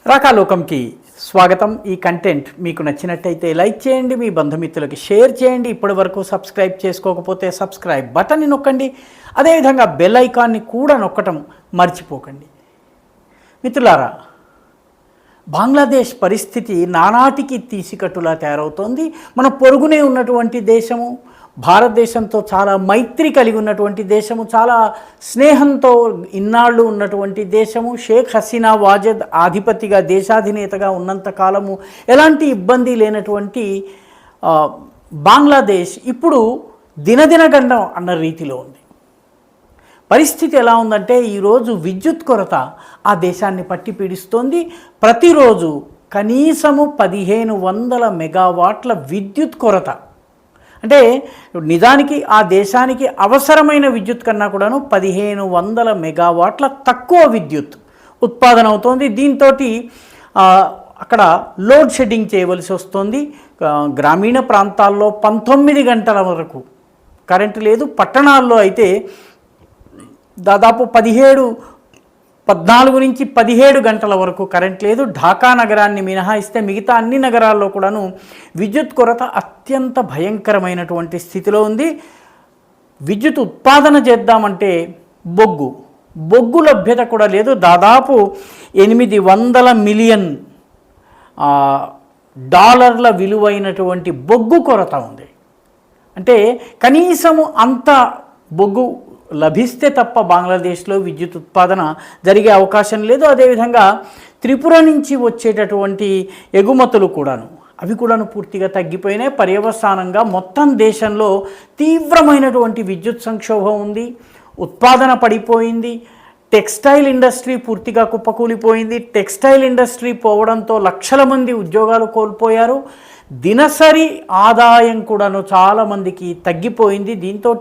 రాకాలోకంకి స్వాగతం. ఈ కంటెంట్ మీకు నచ్చినట్టయితే లైక్ చేయండి, మీ బంధుమిత్రులకి షేర్ చేయండి. ఇప్పటివరకు సబ్స్క్రైబ్ చేసుకోకపోతే సబ్స్క్రైబ్ బటన్ని నొక్కండి. అదేవిధంగా బెల్ ఐకాన్ని కూడా నొక్కటం మర్చిపోకండి. మిత్రులారా, బంగ్లాదేశ్ పరిస్థితి నానాటికి తీసికట్టులా తయారవుతోంది. మన పొరుగునే ఉన్నటువంటి దేశము, భారతదేశంతో చాలా మైత్రి కలిగి ఉన్నటువంటి దేశము, చాలా స్నేహంతో ఇన్నాళ్ళు ఉన్నటువంటి దేశము. షేక్ హసీనా వాజద్ ఆధిపతిగా దేశాధినేతగా ఉన్నంత కాలము ఎలాంటి ఇబ్బంది లేనటువంటి బంగ్లాదేశ్ ఇప్పుడు దినదినగండం అన్న రీతిలో ఉంది. పరిస్థితి ఎలా ఉందంటే, ఈరోజు విద్యుత్ కొరత ఆ దేశాన్ని పట్టి పీడిస్తోంది. ప్రతిరోజు కనీసము 1500 మెగావాట్ల విద్యుత్ కొరత. అంటే నిజానికి ఆ దేశానికి అవసరమైన విద్యుత్ కన్నా కూడాను 1500 మెగావాట్ల తక్కువ విద్యుత్ ఉత్పాదన అవుతోంది. దీంతో అక్కడ లోడ్ షెడ్డింగ్ చేయవలసి వస్తుంది. గ్రామీణ ప్రాంతాల్లో 19 గంటల వరకు కరెంటు లేదు. పట్టణాల్లో అయితే దాదాపు 14 నుంచి 17 గంటల వరకు కరెంట్ లేదు. ఢాకా నగరాన్ని మినహాయిస్తే మిగతా అన్ని నగరాల్లో కూడాను విద్యుత్ కొరత అత్యంత భయంకరమైనటువంటి స్థితిలో ఉంది. విద్యుత్ ఉత్పాదన చేద్దామంటే బొగ్గు లభ్యత కూడా లేదు. దాదాపు $800 మిలియన్ విలువైనటువంటి బొగ్గు కొరత ఉంది. అంటే కనీసము అంత బొగ్గు లభిస్తే తప్ప బంగ్లాదేశ్లో విద్యుత్ ఉత్పాదన జరిగే అవకాశం లేదు. అదేవిధంగా త్రిపుర నుంచి వచ్చేటటువంటి ఎగుమతులు అవి కూడాను పూర్తిగా తగ్గిపోయినాయి. పర్యవసానంగా మొత్తం దేశంలో తీవ్రమైనటువంటి విద్యుత్ సంక్షోభం ఉంది. ఉత్పాదన పడిపోయింది. టెక్స్టైల్ ఇండస్ట్రీ పూర్తిగా కుప్పకూలిపోయింది. టెక్స్టైల్ ఇండస్ట్రీ పోవడంతో లక్షల మంది ఉద్యోగాలు కోల్పోయారు. దినసరి ఆదాయం కూడాను చాలామందికి తగ్గిపోయింది. దీంతో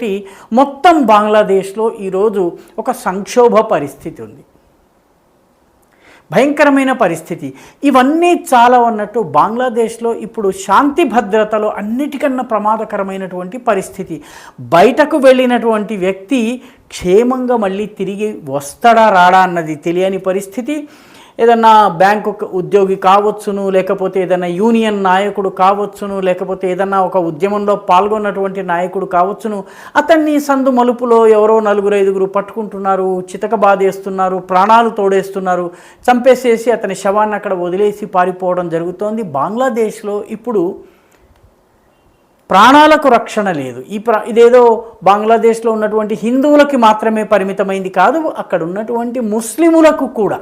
మొత్తం బంగ్లాదేశ్లో ఈరోజు ఒక సంక్షోభ పరిస్థితి ఉంది, భయంకరమైన పరిస్థితి. ఇవన్నీ చాలా ఉన్నట్టు బంగ్లాదేశ్లో ఇప్పుడు శాంతి భద్రతలో అన్నిటికన్నా ప్రమాదకరమైనటువంటి పరిస్థితి. బయటకు వెళ్ళినటువంటి వ్యక్తి క్షేమంగా మళ్ళీ తిరిగి వస్తాడా రాడా అన్నది తెలియని పరిస్థితి. ఏదన్నా బ్యాంకు ఉద్యోగి కావచ్చును, లేకపోతే ఏదైనా యూనియన్ నాయకుడు కావచ్చును, లేకపోతే ఏదన్నా ఒక ఉద్యమంలో పాల్గొన్నటువంటి నాయకుడు కావచ్చును, అతన్ని సందు మలుపులో ఎవరో 4-5 పట్టుకుంటున్నారు, చితక బాధేస్తున్నారు, ప్రాణాలు తోడేస్తున్నారు, చంపేసేసి అతని శవాన్ని అక్కడ వదిలేసి పారిపోవడం జరుగుతోంది. బంగ్లాదేశ్లో ఇప్పుడు ప్రాణాలకు రక్షణ లేదు. ఇదేదో బంగ్లాదేశ్లో ఉన్నటువంటి హిందువులకి మాత్రమే పరిమితమైంది కాదు, అక్కడ ఉన్నటువంటి ముస్లిములకు కూడా.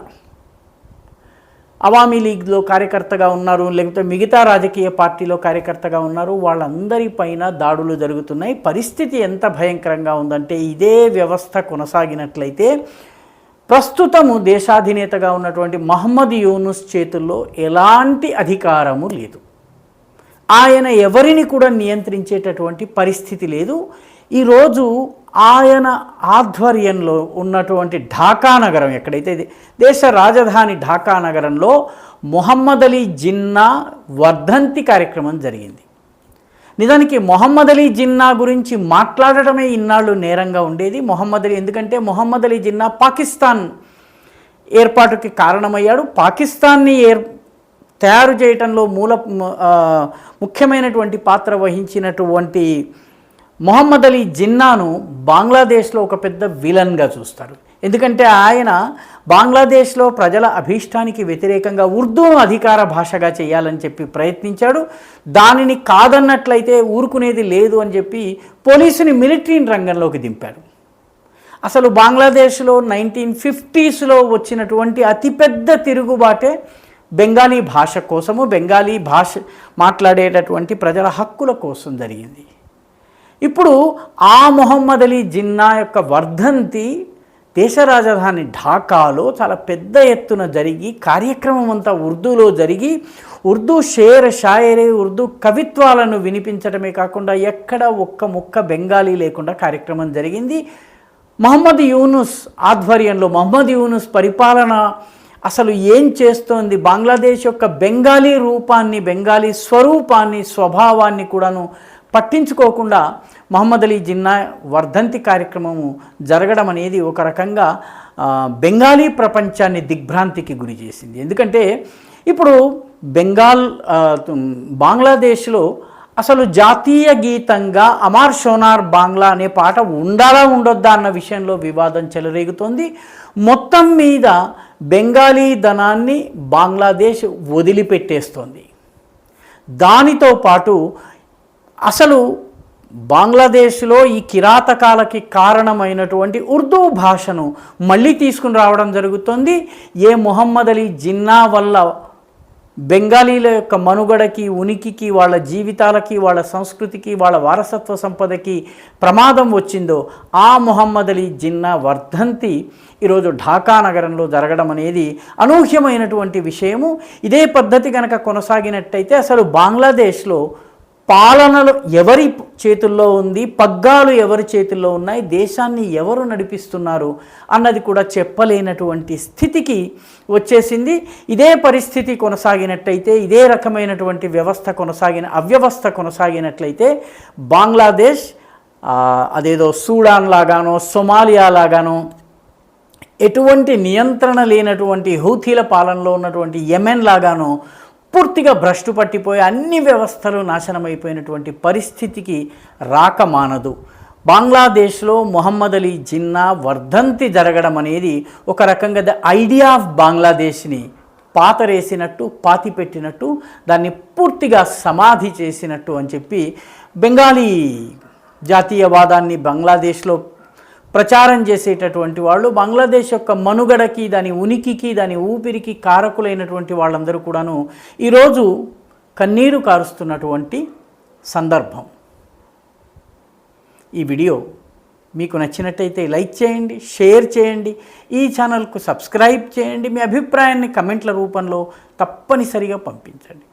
అవామీ లీగ్లో కార్యకర్తగా ఉన్నారు, లేకపోతే మిగతా రాజకీయ పార్టీలో కార్యకర్తగా ఉన్నారు, వాళ్ళందరిపైన దాడులు జరుగుతున్నాయి. పరిస్థితి ఎంత భయంకరంగా ఉందంటే, ఇదే వ్యవస్థ కొనసాగినట్లయితే ప్రస్తుతము దేశాధినేతగా ఉన్నటువంటి మహమ్మద్ యూనుస్ చేతుల్లో ఎలాంటి అధికారము లేదు. ఆయన ఎవరిని కూడా నియంత్రించేటటువంటి పరిస్థితి లేదు. ఈరోజు ఆయన ఆధ్వర్యంలో ఉన్నటువంటి ఢాకా నగరం, ఎక్కడైతే దేశ రాజధాని ఢాకా నగరంలో మొహమ్మద్ అలీ జిన్నా వర్ధంతి కార్యక్రమం జరిగింది. నిజానికి మొహమ్మద్ అలీ జిన్నా గురించి మాట్లాడటమే ఇన్నాళ్ళు నేరంగా ఉండేది. ఎందుకంటే మొహమ్మద్ అలీ జిన్నా పాకిస్తాన్ ఏర్పాటుకి కారణమయ్యాడు. పాకిస్తాన్ని తయారు చేయటంలో ముఖ్యమైనటువంటి పాత్ర వహించినటువంటి మొహమ్మద్ అలీ జిన్నాను బంగ్లాదేశ్లో ఒక పెద్ద విలన్గా చూస్తారు. ఎందుకంటే ఆయన బంగ్లాదేశ్లో ప్రజల అభీష్టానికి వ్యతిరేకంగా ఉర్దూను అధికార భాషగా చేయాలని చెప్పి ప్రయత్నించాడు. దానిని కాదన్నట్లయితే ఊరుకునేది లేదు అని చెప్పి పోలీసుని మిలిటరీని రంగంలోకి దింపాడు. అసలు బంగ్లాదేశ్లో 1950s వచ్చినటువంటి అతిపెద్ద తిరుగుబాటే బెంగాలీ భాష కోసము, బెంగాలీ భాష మాట్లాడేటటువంటి ప్రజల హక్కుల కోసం జరిగింది. ఇప్పుడు ఆ మొహమ్మద్ అలీ జిన్నా యొక్క వర్ధంతి దేశ రాజధాని ఢాకాలో చాలా పెద్ద ఎత్తున జరిగి, కార్యక్రమం అంతా ఉర్దూలో జరిగి, ఉర్దూ షేర్ షాయరీ, ఉర్దూ కవిత్వాలను వినిపించడమే కాకుండా ఎక్కడ ఒక్క ముక్క బెంగాలీ లేకుండా కార్యక్రమం జరిగింది. మహమ్మద్ యూనుస్ ఆధ్వర్యంలో మహమ్మద్ యూనుస్ పరిపాలన అసలు ఏం చేస్తోంది, బంగ్లాదేశ్ యొక్క బెంగాలీ రూపాన్ని, బెంగాలీ స్వరూపాన్ని, స్వభావాన్ని కూడాను పట్టించుకోకుండా మహమ్మద్ అలీ జిన్నా వర్ధంతి కార్యక్రమము జరగడం అనేది ఒక రకంగా బెంగాలీ ప్రపంచాన్ని దిగ్భ్రాంతికి గురి చేసింది. ఎందుకంటే ఇప్పుడు బంగ్లాదేశ్లో అసలు జాతీయ గీతంగా అమార్ షోనార్ బాంగ్లా అనే పాట ఉండాలా ఉండొద్దా అన్న విషయంలో వివాదం చెలరేగుతోంది. మొత్తం మీద బెంగాలీ ధనాన్ని బంగ్లాదేశ్ వదిలిపెట్టేస్తోంది. దానితో పాటు అసలు బంగ్లాదేశ్లో ఈ కిరాతకాలకి కారణమైనటువంటి ఉర్దూ భాషను మళ్ళీ తీసుకుని రావడం జరుగుతుంది. మొహమ్మద్ అలీ జిన్నా వల్ల బెంగాలీల యొక్క మనుగడకి, ఉనికికి, వాళ్ళ జీవితాలకి, వాళ్ళ సంస్కృతికి, వాళ్ళ వారసత్వ సంపదకి ప్రమాదం వచ్చిందో ఆ మొహమ్మద్ అలీ జిన్నా వర్ధంతి ఈరోజు ఢాకా నగరంలో జరగడం అనేది అనూహ్యమైనటువంటి విషయము. ఇదే పద్ధతి కనుక కొనసాగినట్టయితే అసలు బంగ్లాదేశ్లో పాలనలు ఎవరి చేతుల్లో ఉంది, పగ్గాలు ఎవరి చేతుల్లో ఉన్నాయి, దేశాన్ని ఎవరు నడిపిస్తున్నారు అన్నది కూడా చెప్పలేనటువంటి స్థితికి వచ్చేసింది. ఇదే పరిస్థితి కొనసాగినట్టయితే, ఇదే రకమైనటువంటి అవ్యవస్థ కొనసాగినట్లయితే బంగ్లాదేశ్ అదేదో సూడాన్ లాగానో, సొమాలియా లాగానో, ఎటువంటి నియంత్రణ లేనటువంటి హౌతీల పాలనలో ఉన్నటువంటి యెమెన్ లాగానో పూర్తిగా భ్రష్టు పట్టిపోయి అన్ని వ్యవస్థలు నాశనమైపోయినటువంటి పరిస్థితికి రాకమానదు. బంగ్లాదేశ్లో మొహమ్మద్ అలీ జిన్నా వర్ధంతి జరగడం అనేది ఒక రకంగా ద ఐడియా ఆఫ్ బంగ్లాదేశ్ని పాతరేసినట్టు, పాతిపెట్టినట్టు, దాన్ని పూర్తిగా సమాధి చేసినట్టు అని చెప్పి బెంగాలీ జాతీయవాదాన్ని బంగ్లాదేశ్లో ప్రచారం చేసేటటువంటి వాళ్ళు, బంగ్లాదేశ్ యొక్క మనుగడకి, దాని ఉనికికి, దాని ఊపిరికి కారకులైనటువంటి వాళ్ళందరూ కూడాను ఈరోజు కన్నీరు కారుస్తున్నటువంటి సందర్భం. ఈ వీడియో మీకు నచ్చినట్టయితే లైక్ చేయండి, షేర్ చేయండి, ఈ ఛానల్కు సబ్స్క్రైబ్ చేయండి. మీ అభిప్రాయాన్ని కమెంట్ల రూపంలో తప్పనిసరిగా పంపించండి.